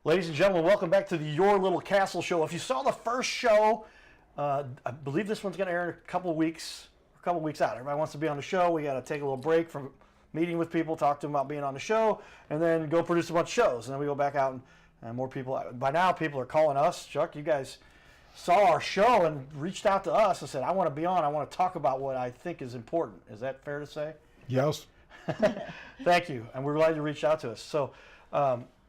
Ladies and gentlemen, welcome back to the Your Little Castle show. If you saw the first show, I believe this one's going to air in a couple weeks out. Everybody wants to be on the show. We got to take a little break from meeting with people, talk to them about being on the show, and then go produce a bunch of shows. And then we go back out and more people. By now, people are calling us. Chuck, you guys saw our show and reached out to us and said, I want to be on. I want to talk about what I think is important. Is that fair to say? Yes. Thank you. And we're glad you reached out to us. So,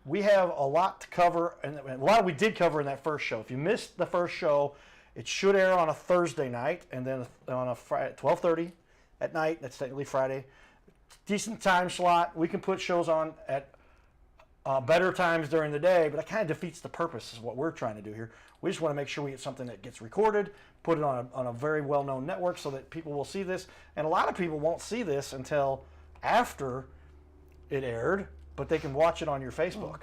we have a lot to cover, and a lot we did cover in that first show. If you missed the first show, it should air on a Thursday night, and then on a Friday, 12:30 at night. That's technically Friday. Decent time slot. We can put shows on at better times during the day, but it kind of defeats the purpose of what we're trying to do here. We just want to make sure we get something that gets recorded, put it on a very well-known network so that people will see this. And a lot of people won't see this until after it aired, but they can watch it on your Facebook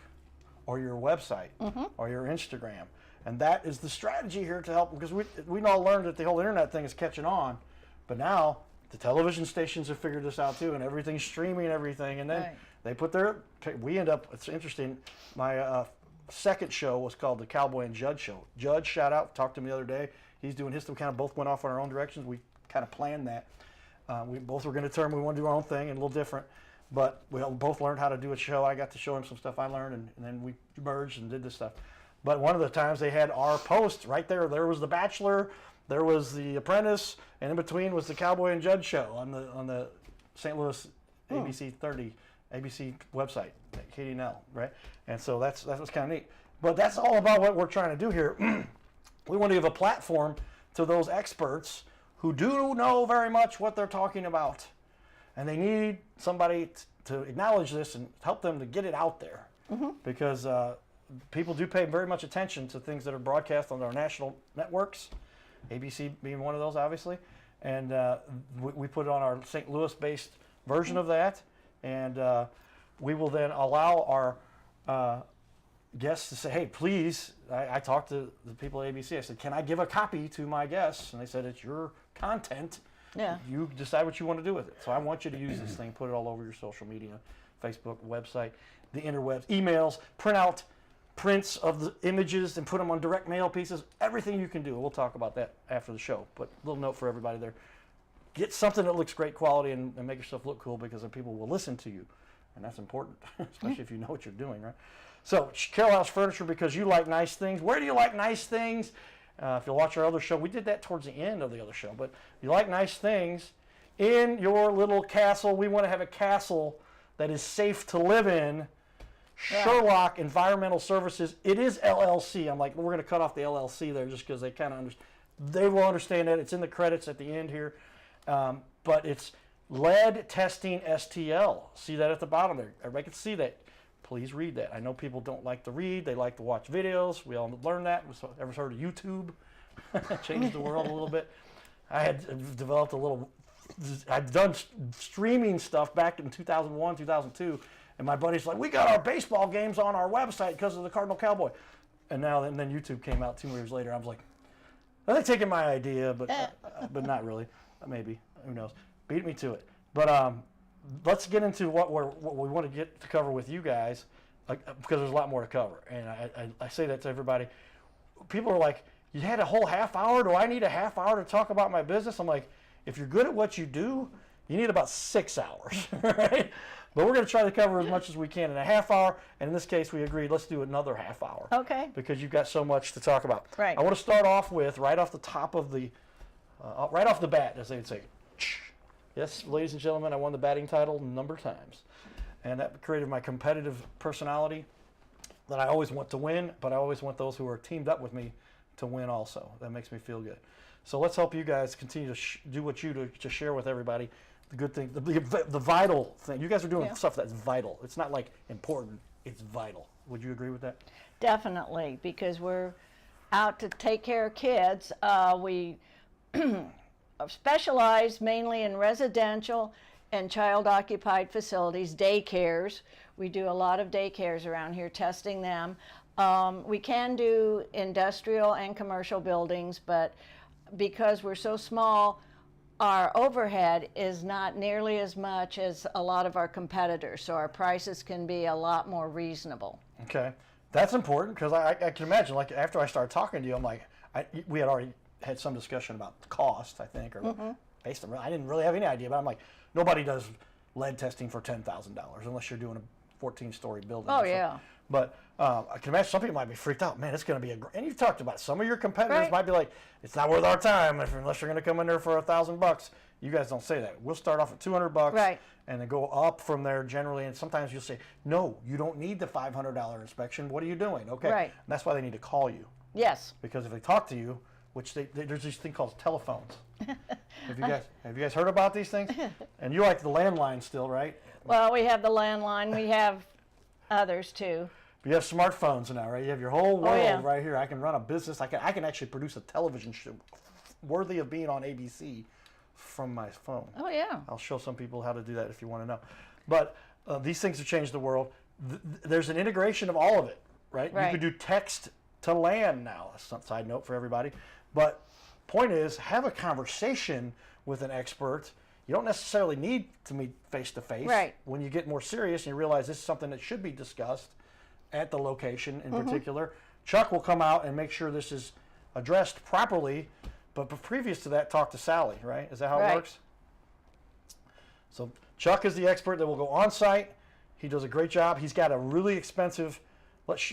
or your website or your Instagram. And that is the strategy here to help, because we all learned that the whole internet thing is catching on, but now the television stations have figured this out too, and everything's streaming everything, and then they put we end up, it's interesting, my second show was called the Cowboy and Judge Show. Judge, shout out, talked to him the other day. He's doing his thing, kind of both went off in our own directions. We kind of planned that. We both were going to determine we want to do our own thing and a little different. But we both learned how to do a show. I got to show him some stuff I learned, and then we merged and did this stuff. But one of the times they had our post right there. There was The Bachelor, there was The Apprentice, and in between was the Cowboy and Judge Show on the St. Louis ABC 30 ABC website, KDNL, right? And so that was kind of neat. But that's all about what we're trying to do here. We want to give a platform to those experts who do know very much what they're talking about. And they need somebody to acknowledge this and help them to get it out there. Because people do pay very much attention to things that are broadcast on our national networks, ABC being one of those, obviously. And we put it on our St. Louis-based version of that. And we will then allow our guests to say, hey, please, I talked to the people at ABC. I said, can I give a copy to my guests? And they said, it's your content. Yeah. You decide what you want to do with it. So I want you to use this thing, put it all over your social media, Facebook, website, the interwebs, emails, print out prints of the images and put them on direct mail pieces, everything you can do. We'll talk about that after the show, but a little note for everybody there. Get something that looks great quality and make yourself look cool, because then people will listen to you, and that's important, especially if you know what you're doing, right? So Carroll House Furniture, because you like nice things. Where do you like nice things? If you'll watch our other show, we did that towards the end of the other show, but you like nice things in your little castle. We want to have a castle that is safe to live in. Sherlock Environmental Services. It is LLC. I'm like, we're going to cut off the LLC there just because they kind of understand. They will understand that. It's in the credits at the end here. But it's lead testing STL. See that at the bottom there. Everybody can see that. Please read that. I know people don't like to read. They like to watch videos. We all learned that. Ever heard of YouTube? Changed the world a little bit. I had developed I'd done streaming stuff back in 2001, 2002. And my buddy's like, we got our baseball games on our website because of the Cardinal Cowboy. And then YouTube came out 2 years later. I was like, are they taking my idea? But not really. Maybe. Who knows? Beat me to it. But let's get into what we want to get to cover with you guys, because there's a lot more to cover. And I say that to everybody. People are like, you had a whole half hour? Do I need a half hour to talk about my business? I'm like, if you're good at what you do, you need about 6 hours, right? But we're going to try to cover as much as we can in a half hour. And in this case, we agreed, let's do another half hour. Okay. Because you've got so much to talk about. Right. I want to start off with, right off the bat, as they would say, yes, ladies and gentlemen, I won the batting title a number of times. And that created my competitive personality that I always want to win, but I always want those who are teamed up with me to win also. That makes me feel good. So let's help you guys continue to do what you do to share with everybody the good thing, the vital thing. You guys are doing stuff that's vital. It's not like important, it's vital. Would you agree with that? Definitely, because we're out to take care of kids. We specialize mainly in residential and child-occupied facilities, daycares. We do a lot of daycares around here, testing them. We can do industrial and commercial buildings, but because we're so small, our overhead is not nearly as much as a lot of our competitors, so our prices can be a lot more reasonable. Okay. That's important because I can imagine, like, after I started talking to you, I'm like, we had already had some discussion about the cost, I think, or based on, I didn't really have any idea, but I'm like, nobody does lead testing for $10,000 unless you're doing a 14-story building. Oh, yeah. But I can imagine some people might be freaked out. Man, it's going to be and you've talked about some of your competitors Right. might be like, it's not worth our time unless you're going to come in there for $1,000. You guys don't say that. We'll start off at $200, Right. and then go up from there generally. And sometimes you'll say, no, you don't need the $500 inspection. What are you doing? Okay, Right. and that's why they need to call you, Yes. because if they talk to you, which there's this thing called telephones. Have you guys heard about these things? And you like the landline still, right? Well, we have the landline. We have others too. But you have smartphones now, right? You have your whole world yeah. right here. I can run a business. I can actually produce a television show worthy of being on ABC from my phone. Oh, yeah. I'll show some people how to do that if you want to know. But these things have changed the world. There's an integration of all of it, right? Right. You can do text to land now. That's a side note for everybody. But point is, have a conversation with an expert. You don't necessarily need to meet face to face. Right. When you get more serious and you realize this is something that should be discussed at the location in particular, Chuck will come out and make sure this is addressed properly. But previous to that, talk to Sally, right? Is that how Right. it works? So Chuck is the expert that will go on site. He does a great job. He's got a really expensive,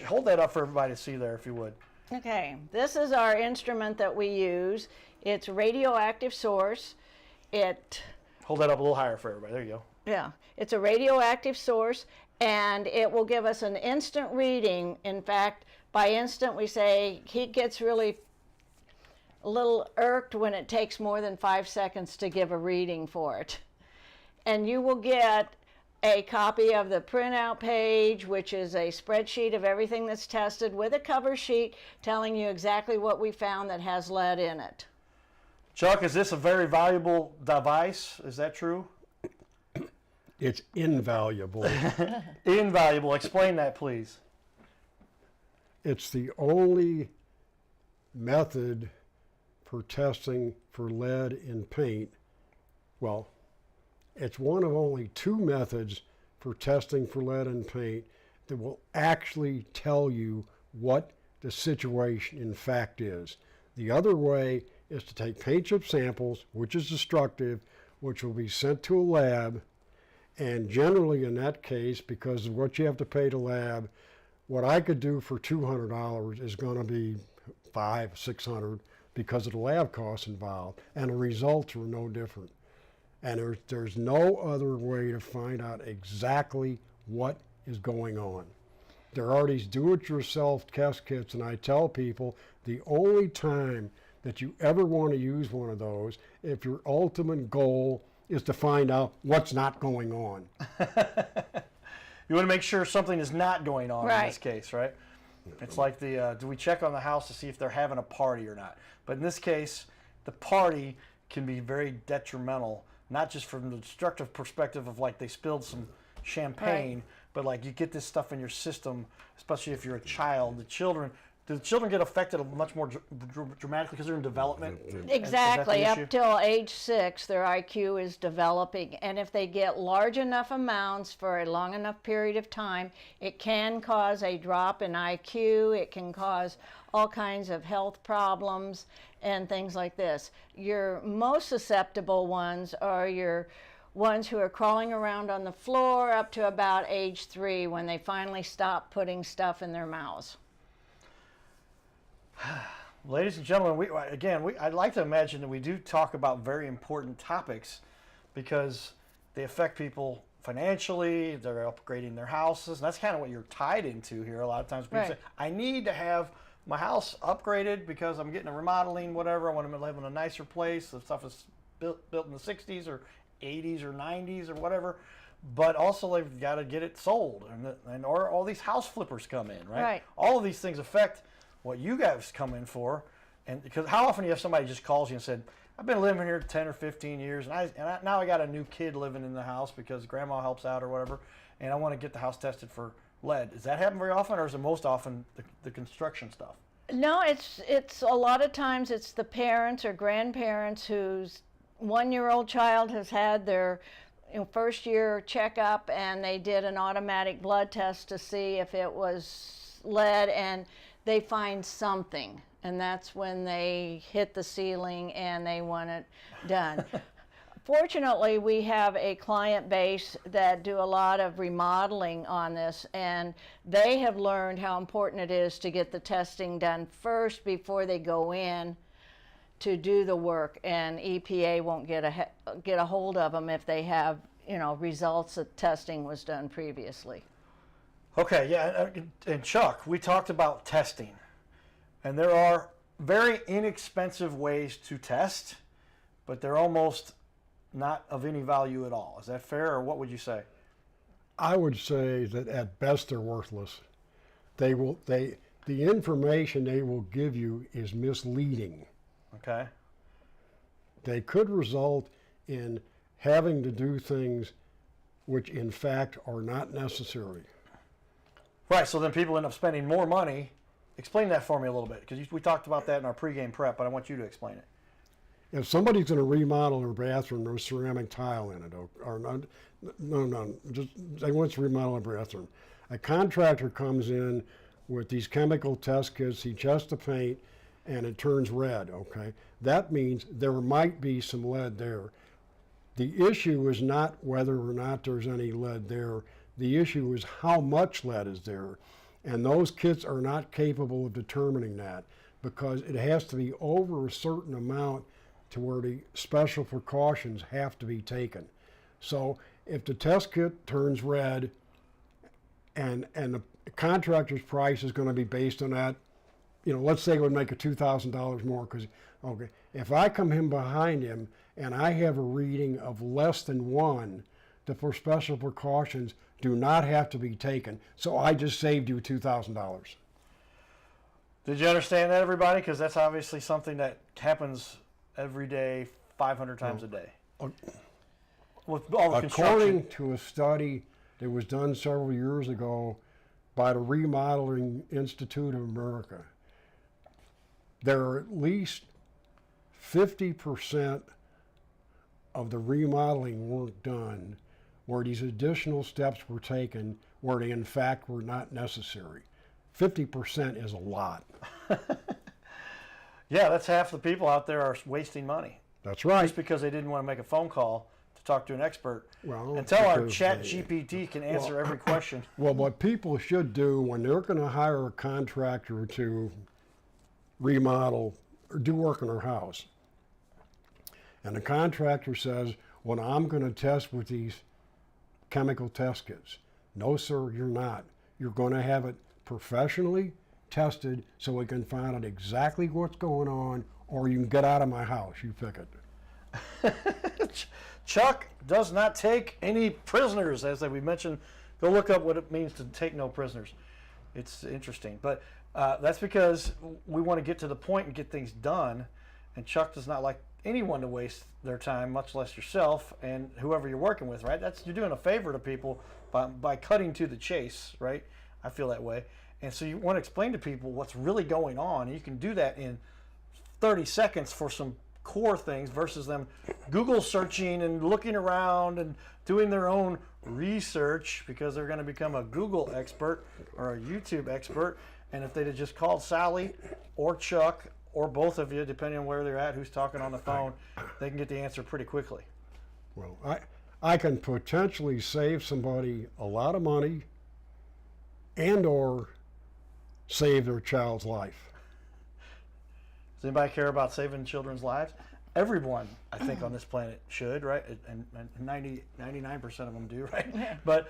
hold that up for everybody to see there if you would. Okay, this is our instrument that we use. It's radioactive source. Hold that up a little higher for everybody. There you go. Yeah, it's a radioactive source, and it will give us an instant reading. In fact, by instant, we say he gets really a little irked when it takes more than 5 seconds to give a reading for it. And you will get a copy of the printout page, which is a spreadsheet of everything that's tested, with a cover sheet telling you exactly what we found that has lead in it. Chuck, is this a very valuable device? Is that true? It's invaluable. Invaluable. Explain that, please. It's the only method for testing for lead in paint. Well, it's one of only 2 methods for testing for lead in paint that will actually tell you what the situation in fact is. The other way is to take paint chip samples, which is destructive, which will be sent to a lab, and generally in that case, because of what you have to pay to lab, what I could do for $200 is going to be $500, $600 because of the lab costs involved, and the results are no different. And there's no other way to find out exactly what is going on. There are these do-it-yourself test kits, and I tell people the only time that you ever want to use one of those, if your ultimate goal is to find out what's not going on. You want to make sure something is not going on Right. in this case, right? It's like do we check on the house to see if they're having a party or not? But in this case, the party can be very detrimental, not just from the destructive perspective of like they spilled some champagne, but like you get this stuff in your system, especially if you're a child. Do the children get affected much more dramatically because they're in development? Exactly. Is that the issue? Up till age 6, their IQ is developing. And if they get large enough amounts for a long enough period of time, it can cause a drop in IQ. It can cause all kinds of health problems and things like this. Your most susceptible ones are your ones who are crawling around on the floor up to about age 3 when they finally stop putting stuff in their mouths. Ladies and gentlemen, I'd like to imagine that we do talk about very important topics because they affect people financially, they're upgrading their houses, and that's kind of what you're tied into here. A lot of times people Right. say, I need to have my house upgraded because I'm getting a remodeling, whatever, I want to live in a nicer place. The stuff is built in the 60s or 80s or 90s or whatever, but also they've got to get it sold, or all these house flippers come in, right? Right. All of these things affect what you guys come in for, and because how often do you have somebody just calls you and said, I've been living here 10 or 15 years, and now I got a new kid living in the house because grandma helps out or whatever, and I want to get the house tested for lead. Does that happen very often, or is it most often the construction stuff? No, it's a lot of times it's the parents or grandparents whose 1-year-old child has had their first year checkup, and they did an automatic blood test to see if it was lead, and they find something, and that's when they hit the ceiling and they want it done. Fortunately, we have a client base that do a lot of remodeling on this, and they have learned how important it is to get the testing done first before they go in to do the work, and EPA won't get a hold of them if they have, results that testing was done previously. Okay, yeah, and Chuck, we talked about testing, and there are very inexpensive ways to test, but they're almost not of any value at all. Is that fair, or what would you say? I would say that at best they're worthless. The information they will give you is misleading. Okay. They could result in having to do things which in fact are not necessary. Right, so then people end up spending more money. Explain that for me a little bit, because we talked about that in our pregame prep, but I want you to explain it. If somebody's going to remodel their bathroom, there's ceramic tile in it, or not, no, just they want to remodel a bathroom. A contractor comes in with these chemical test kits, he tests the paint, and it turns red, okay? That means there might be some lead there. The issue is not whether or not there's any lead there. The issue is how much lead is there. And those kits are not capable of determining that, because it has to be over a certain amount to where the special precautions have to be taken. So if the test kit turns red and the contractor's price is going to be based on that, let's say it would make it $2,000 more, because, okay, if I come in behind him and I have a reading of less than 1, the for special precautions do not have to be taken. So I just saved you $2,000. Did you understand that, everybody? Because that's obviously something that happens every day, 500 times a day. With all the According to a study that was done several years ago by the Remodeling Institute of America, there are at least 50% of the remodeling work done where these additional steps were taken where they in fact were not necessary. 50% is a lot. Yeah, that's half the people out there are wasting money. That's right. Just because they didn't want to make a phone call to talk to an expert. Well, until our chat GPT can answer every question. Well, what people should do when they're going to hire a contractor to remodel or do work in their house, and the contractor says, well, I'm going to test with these chemical test kits. No, sir, you're not. You're going to have it professionally tested so we can find out exactly what's going on, or you can get out of my house. You pick it. Chuck does not take any prisoners, as we mentioned. Go look up what it means to take no prisoners. It's interesting. But that's because we want to get to the point and get things done, and Chuck does not like anyone to waste their time, much less yourself and whoever you're working with, right? You're doing a favor to people by cutting to the chase, right? I feel that way. And so you want to explain to people what's really going on, and you can do that in 30 seconds for some core things versus them Google searching and looking around and doing their own research because they're going to become a Google expert or a YouTube expert. And if they'd have just called Sally or Chuck or both of you, depending on where they're at, who's talking on the phone, they can get the answer pretty quickly. Well, I can potentially save somebody a lot of money and or save their child's life. Does anybody care about saving children's lives? Everyone, I think, on this planet should, right? And 99% of them do, right? Yeah. But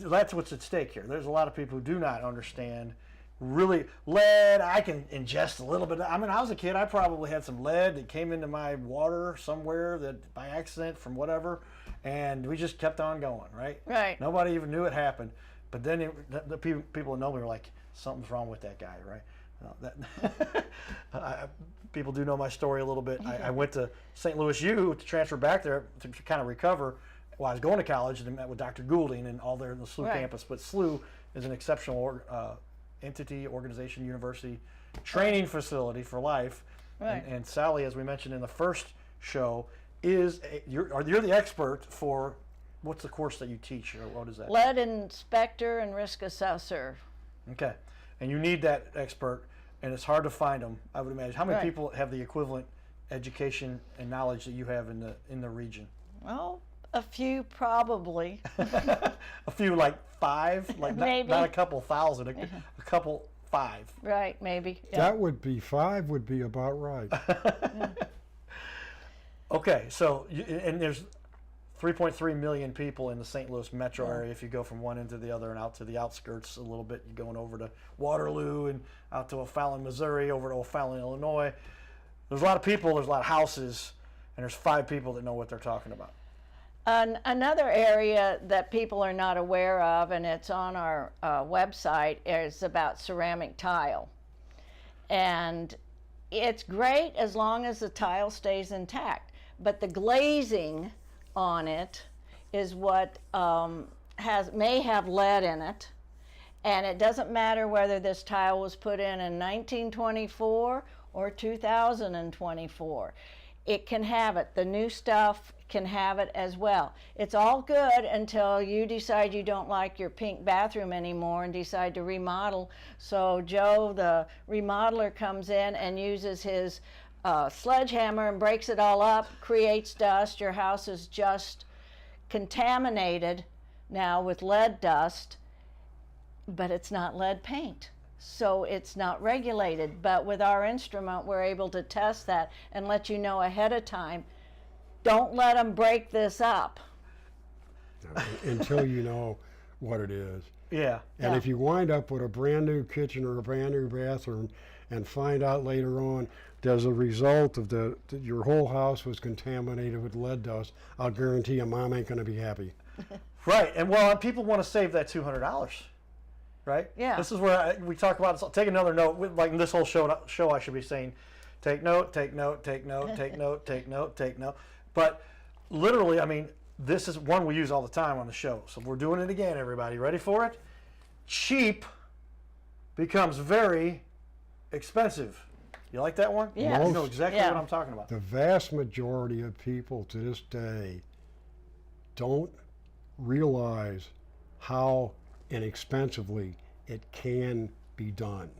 that's what's at stake here. There's a lot of people who do not understand really lead. I can ingest a little bit. I mean, I was a kid. I probably had some lead that came into my water somewhere that by accident from whatever, and we just kept on going, right? Right. Nobody even knew it happened. But then the people who know me were like, something's wrong with that guy, right? People do know my story a little bit. I went to St. Louis U to transfer back there to kind of recover while I was going to college, and met with Dr. Goulding and all there in the SLU campus. But SLU is an exceptional entity, organization, university, training facility for life. Right. And Sally, as we mentioned in the first show, you're the expert for, what's the course that you teach, or what is that? Lead inspector and risk assessor. Okay, and you need that expert, and it's hard to find them, I would imagine. How many Right. people have the equivalent education and knowledge that you have in the region? Well, a few probably. A few, like 5, like Maybe. not a couple thousand, a couple 5. Right, maybe. Yeah. That would be 5 would be about right. Okay, so and there's 3.3 million people in the St. Louis metro area. If you go from one end to the other and out to the outskirts a little bit, you're going over to Waterloo and out to O'Fallon, Missouri, over to O'Fallon, Illinois. There's a lot of people, there's a lot of houses, and there's 5 people that know what they're talking about. Another area that people are not aware of, and it's on our website, is about ceramic tile. And it's great as long as the tile stays intact, but the glazing on it is what may have lead in it. And it doesn't matter whether this tile was put in 1924 or 2024. It can have it. The new stuff can have it as well. It's all good until you decide you don't like your pink bathroom anymore and decide to remodel. So Joe, the remodeler, comes in and uses his sledgehammer and breaks it all up, creates dust. Your house is just contaminated now with lead dust, but it's not lead paint. So it's not regulated. But with our instrument, we're able to test that and let you know ahead of time. Don't let them break this up. Until you know what it is. Yeah. And if you wind up with a brand new kitchen or a brand new bathroom and find out later on as a result of that your whole house was contaminated with lead dust, I'll guarantee you Mom ain't going to be happy. Right, and well, people want to save that $200, right? Yeah. This is where we talk about. Take another note. Like in this whole show, I should be saying, take note, take note, take note, take note, take note, take note. But literally, I mean, this is one we use all the time on the show. So we're doing it again, everybody. Ready for it? Cheap becomes very expensive. You like that one? Yes. You know exactly Yeah. what I'm talking about. The vast majority of people to this day don't realize how inexpensively it can be done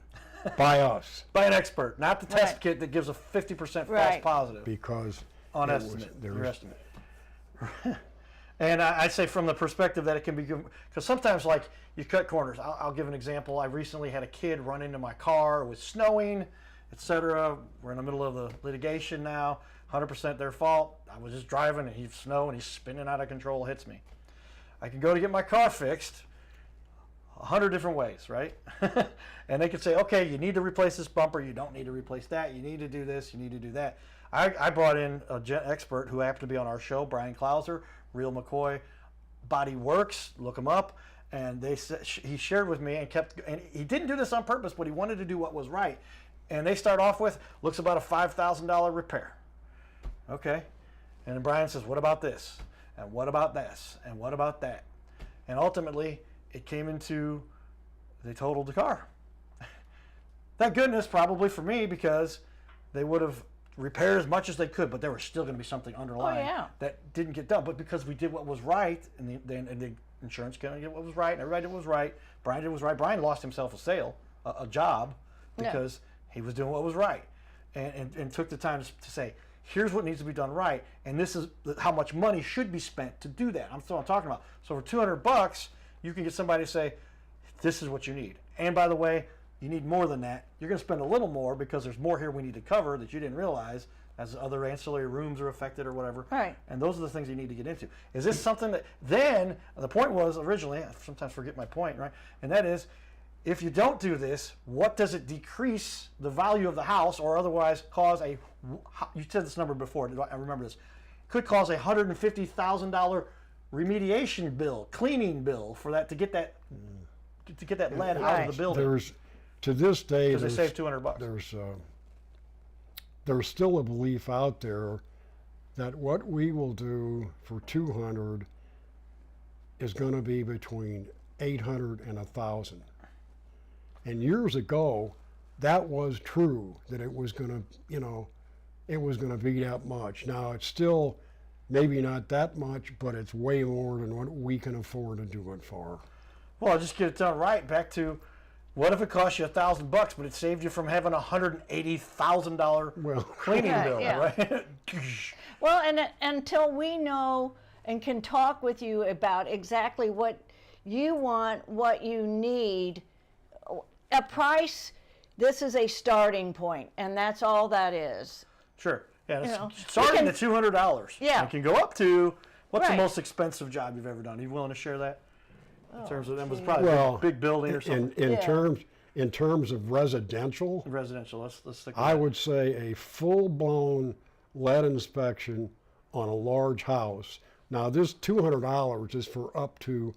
by us. By an expert, not the test Right. kit that gives a 50% false Right. positive Because on it was- estimate. there Your was- estimate. And I say from the perspective that it can be, because sometimes, like, you cut corners. I'll give an example. I recently had a kid run into my car. It was snowing, etc. We're in the middle of the litigation now. 100% their fault. I was just driving and he's snow and he's spinning out of control, hits me. I can go to get my car fixed 100 different ways, right? And they could say, okay, you need to replace this bumper. You don't need to replace that. You need to do this. You need to do that. I brought in a expert who happened to be on our show, Brian Clauser, Real McCoy, Body Works, look him up. And they said, he shared with me and he didn't do this on purpose, but he wanted to do what was right. And they start off with, looks about a $5,000 repair. Okay. And then Brian says, what about this? And what about this? And what about that? And ultimately, it came into, they totaled the car. Thank goodness, probably for me, because they would have repaired as much as they could, but there was still going to be something underlying that didn't get done. But because we did what was right, and the insurance company did what was right, and everybody did what was right, Brian did what was right. Brian lost himself a job, because he was doing what was right, and took the time to say, here's what needs to be done right, and this is how much money should be spent to do that. That's what I'm talking about. So for $200, you can get somebody to say, this is what you need. And by the way, you need more than that. You're going to spend a little more because there's more here we need to cover that you didn't realize, as other ancillary rooms are affected or whatever. Right. And those are the things you need to get into. Is this something that, then, the point was originally, I sometimes forget my point, right? And that is, if you don't do this, what does it decrease the value of the house, or otherwise cause a, you said this number before, I remember this, could cause a $150,000 remediation bill, cleaning bill for that, to get that lead out of the building. There's, to this day, Because they saved $200. There's still a belief out there that what we will do for 200 is going to be between 800 and 1,000. And years ago, that was true, that it was going to, it was going to be that much. Now it's still maybe not that much, but it's way more than what we can afford to do it for. Well, just get it done right. Back to, what if it cost you $1,000, but it saved you from having a $180,000 Well, cleaning Right, bill, yeah. right? Well, and until we know and can talk with you about exactly what you want, what you need, a price, this is a starting point, and that's all that is. Sure. Yeah, it's know, starting we at $200. Yeah. It can go up to, what's the Right. most expensive job you've ever done? Are you willing to share that? In terms of, that was gee. probably well, a big building or something. in Yeah. terms of residential, Residential, let's stick with I that. would say a full-blown lead inspection on a large house. Now, this $200 is for up to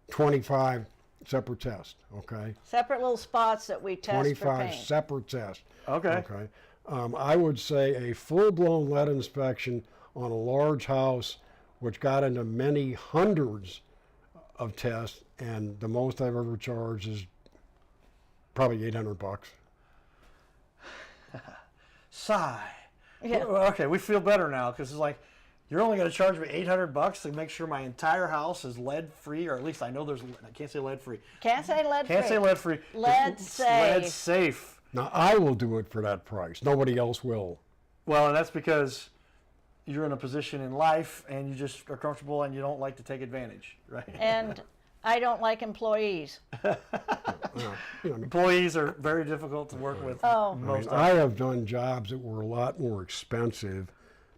25 separate tests, okay? Separate little spots that we test for 25 paint. separate tests. Okay. Okay. I would say a full-blown lead inspection on a large house, which got into many hundreds of tests, and the most I've ever charged is probably $800. Sigh. Yeah. Well, okay, we feel better now, because it's like, you're only going to charge me $800 to make sure my entire house is lead free, or at least I know there's. I can't say lead free. Can't say lead Can't free. say lead free. Lead It's safe. Lead safe. Now, I will do it for that price. Nobody else will. Well, and that's because you're in a position in life, and you just are comfortable, and you don't like to take advantage, right? And I don't like employees. You know, Employees are very difficult to work with. Oh. Most I have done jobs that were a lot more expensive,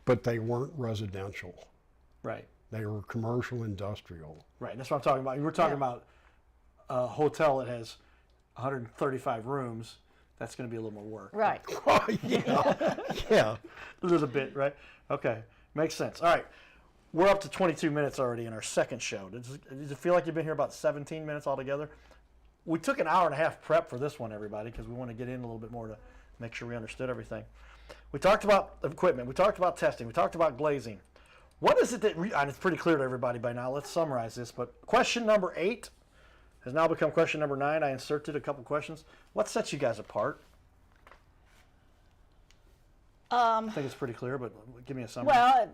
but they weren't residential. Right. They were commercial we're Right. That's what I'm talking about. We're talking Yeah. about a hotel that has 135 rooms. That's going to be a little more work. Right. Oh, yeah. Yeah. A little bit, right? Okay. Makes sense. All right. We're up to 22 minutes already in our second show. Does it feel like you've been here about 17 minutes altogether? We took an hour and a half prep for this one, everybody, because we want to get in a little bit more to make sure we understood everything. We talked about equipment. We talked about testing. We talked about glazing. What is it that, and it's pretty clear to everybody by now. Let's summarize this. But question number 8 has now become question number 9. I inserted a couple questions. What sets you guys apart? I think it's pretty clear, but give me a summary. Well,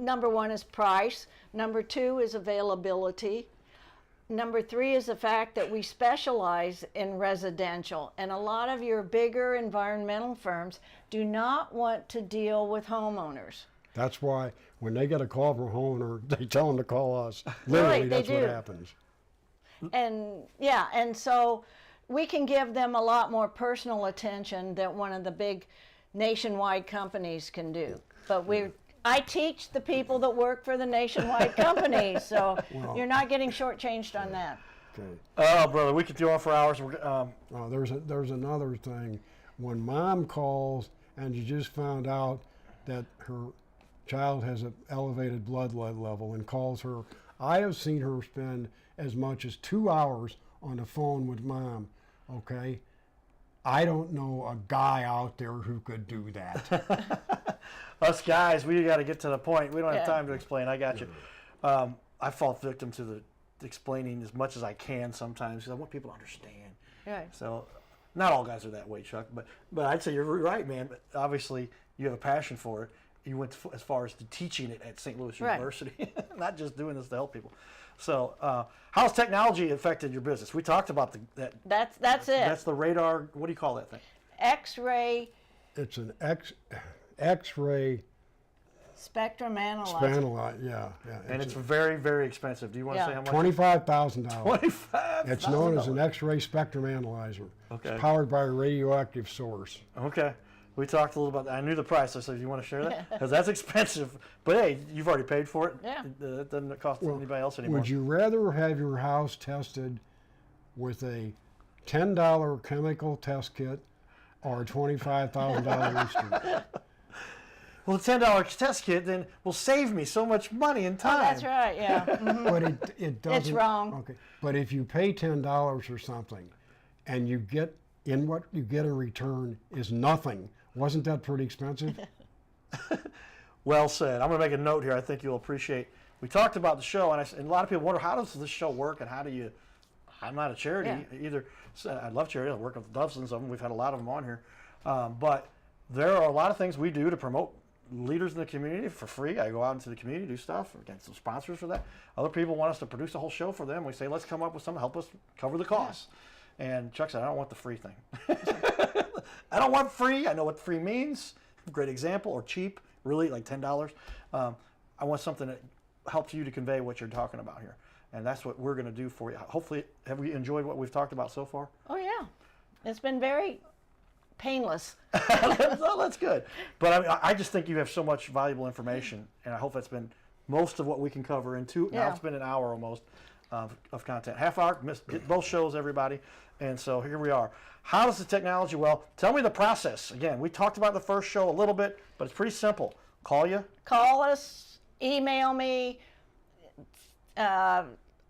number 1 is price. Number 2 is availability. Number 3 is the fact that we specialize in residential, and a lot of your bigger environmental firms do not want to deal with homeowners. That's why when they get a call from a homeowner, they tell them to call us. Literally, Right, they that's what do. happens. And yeah, and so we can give them a lot more personal attention than one of the big nationwide companies can do. But I teach the people that work for the nationwide companies, so you're not getting shortchanged on that. Okay. Oh, brother, we could go on for hours. There's another thing. When mom calls and you just found out that her child has an elevated blood lead level and calls her, I have seen her spend as much as 2 hours on the phone with mom, okay? I don't know a guy out there who could do that. Us guys, we got to get to the point. We don't have Yeah. time to explain. I got you. I fall victim to the explaining as much as I can sometimes because I want people to understand. Right. So, not all guys are that way, Chuck. But I'd say you're right, man. But obviously, you have a passion for it. You went as far as to teaching it at St. Louis Right. University, not just doing this to help people. So, how's technology affected your business? We talked about that. That's it. That's the radar. What do you call that thing? X-ray It's an X-ray spectrum analyzer. spanelite, yeah. And it's very, very expensive. Do you want to Yeah. say how much? $25,000. 25. It's known as an X-ray spectrum analyzer. Okay. It's powered by a radioactive source. Okay. We talked a little about that. I knew the price. I said, "You want to share that? Because that's expensive." But hey, you've already paid for it. Yeah. It doesn't cost anybody else anymore. Would you rather have your house tested with a $10 chemical test kit or a $25,000 instrument? Well, the $10 test kit then will save me so much money and time. Oh, that's right. Yeah. Mhm. But it doesn't. It's wrong. Okay. But if you pay $10 or something, and you get what you get in return is nothing, wasn't that pretty expensive? Well said. I'm going to make a note here. I think you'll appreciate. We talked about the show, and a lot of people wonder, how does this show work, and how do you? I'm not a charity either. So I love charity. I work with dozens of them. We've had a lot of them on here, but there are a lot of things we do to promote leaders in the community for free. I go out into the community, do stuff, get some sponsors for that. Other people want us to produce a whole show for them. We say, let's come up with something to help us cover the costs. And Chuck said, I don't want the free thing. I don't want free. I know what free means. Great example. Or cheap, really, like $10. I want something that helps you to convey what you're talking about here. And that's what we're going to do for you. Hopefully, have we enjoyed what we've talked about so far? Oh, yeah. It's been very painless. Well, that's good. But I mean, I just think you have so much valuable information, and I hope that's been most of what we can cover in two. Now it's been an hour almost of content. Half hour, get both shows, everybody. And so here we are. How does the technology? Well, tell me the process. Again, we talked about the first show a little bit, but it's pretty simple. Call you. Call us, email me.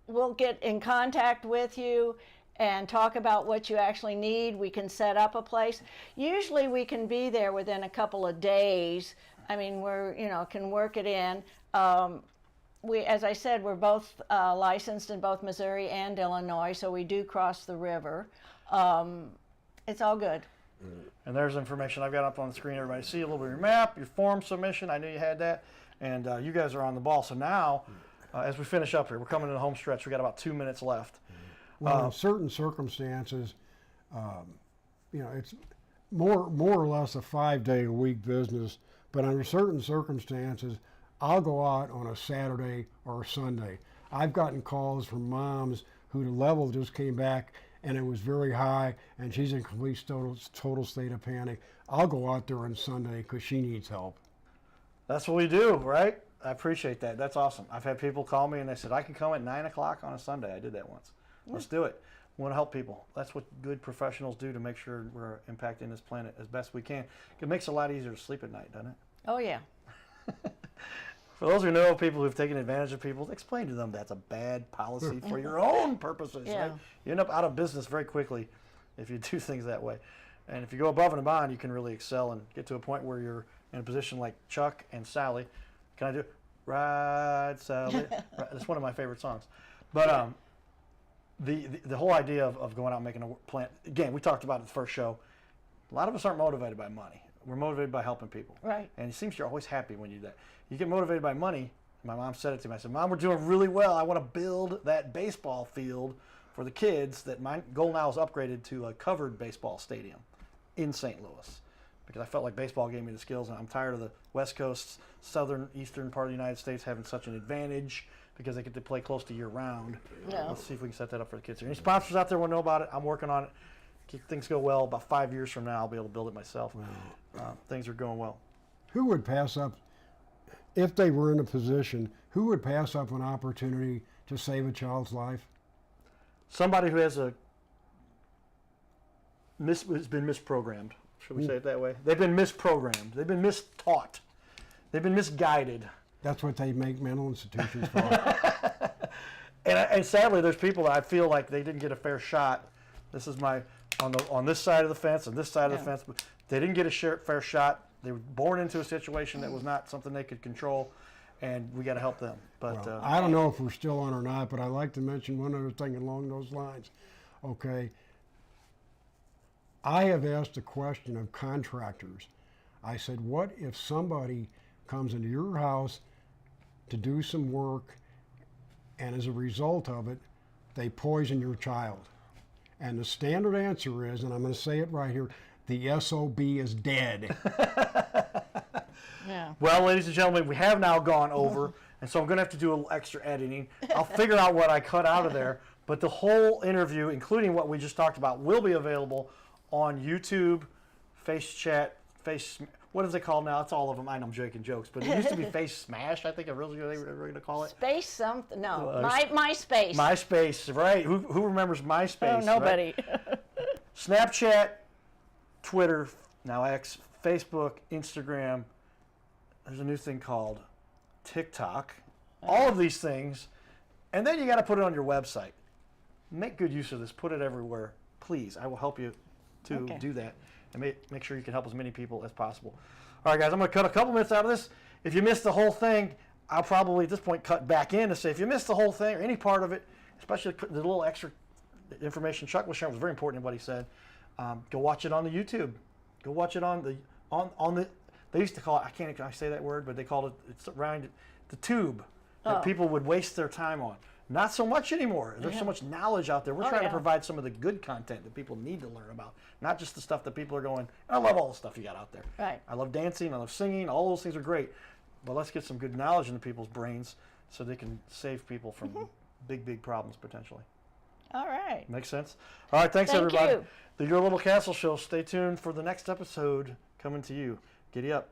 We'll get in contact with you and talk about what you actually need. We can set up a place. Usually we can be there within a couple of days. I mean, can work it in. As I said, we're both licensed in both Missouri and Illinois, so we do cross the river. It's all good. And there's information I've got up on the screen. Everybody see a little bit of your map, your form submission. I knew you had that. And you guys are on the ball. So now, as we finish up here, we're coming to the home stretch. We got about 2 minutes left. Well, in certain circumstances, it's more or less a 5-day-a-week business. But under certain circumstances, I'll go out on a Saturday or a Sunday. I've gotten calls from moms who the level just came back and it was very high, and she's in complete total state of panic. I'll go out there on Sunday because she needs help. That's what we do, right? I appreciate that. That's awesome. I've had people call me and they said, I can come at 9 o'clock on a Sunday. I did that once. Let's do it. We want to help people. That's what good professionals do to make sure we're impacting this planet as best we can. It makes it a lot easier to sleep at night, doesn't it? Oh, yeah. For those who know people who've taken advantage of people, explain to them that's a bad policy for your own purposes. Yeah. Right? You end up out of business very quickly if you do things that way. And if you go above and beyond, you can really excel and get to a point where you're in a position like Chuck and Sally. Can I do Ride, Sally? That's one of my favorite songs. But the whole idea of going out and making a plan, again, we talked about it in the first show. A lot of us aren't motivated by money. We're motivated by helping people. Right. And it seems you're always happy when you do that. You get motivated by money. My mom said it to me. I said, Mom, we're doing really well. I want to build that baseball field for the kids. That my goal now is upgraded to a covered baseball stadium in St. Louis, because I felt like baseball gave me the skills, and I'm tired of the West Coast, southern, eastern part of the United States having such an advantage because they get to play close to year round. Yeah. Let's see if we can set that up for the kids here. Any sponsors out there want to know about it? I'm working on it. If things go well, about 5 years from now, I'll be able to build it myself. Things are going well. Who would pass up, if they were in a position, who would pass up an opportunity to save a child's life? Somebody who has has been misprogrammed. Should we say it that way? They've been misprogrammed. They've been mistaught. They've been misguided. That's what they make mental institutions for. And sadly, there's people that I feel like they didn't get a fair shot. This is on this side of the fence and this side of the fence. But they didn't get a fair shot. They were born into a situation that was not something they could control, and we got to help them. But Well, I don't know if we're still on or not, but I'd like to mention one other thing along those lines. Okay. I have asked a question of contractors. I said, what if somebody comes into your house to do some work, and as a result of it, they poison your child? And the standard answer is, and I'm going to say it right here, the SOB is dead. Yeah. Well, ladies and gentlemen, we have now gone over, and so I'm going to have to do a little extra editing. I'll figure out what I cut out of there, but the whole interview, including what we just talked about, will be available on YouTube, Face Chat, what is it called now? It's all of them. I know I'm making jokes, but it used to be Face Smash, I think they were going to call it. Space something? No, MySpace. MySpace, right? Who remembers MySpace? Oh, nobody. Right? Snapchat, Twitter, now X, Facebook, Instagram. There's a new thing called TikTok. All of these things. And then you got to put it on your website. Make good use of this. Put it everywhere. Please, I will help you to do that. And make sure you can help as many people as possible. All right, guys, I'm going to cut a couple minutes out of this. If you missed the whole thing, I'll probably at this point cut back in to say if you missed the whole thing or any part of it, especially the little extra information Chuck was sharing was very important in what he said. Go watch it on the YouTube. Go watch it on the They used to call it, can I say that word? But they called it, it's around the tube that people would waste their time on. Not so much anymore. There's so much knowledge out there. We're trying to provide some of the good content that people need to learn about, not just the stuff that people are going, I love all the stuff you got out there. Right. I love dancing, I love singing, all those things are great. But let's get some good knowledge into people's brains so they can save people from big problems potentially. All right. Makes sense? All right, thanks Thank everybody. you. The Your Little Castle Show. Stay tuned for the next episode coming to you. Giddy up.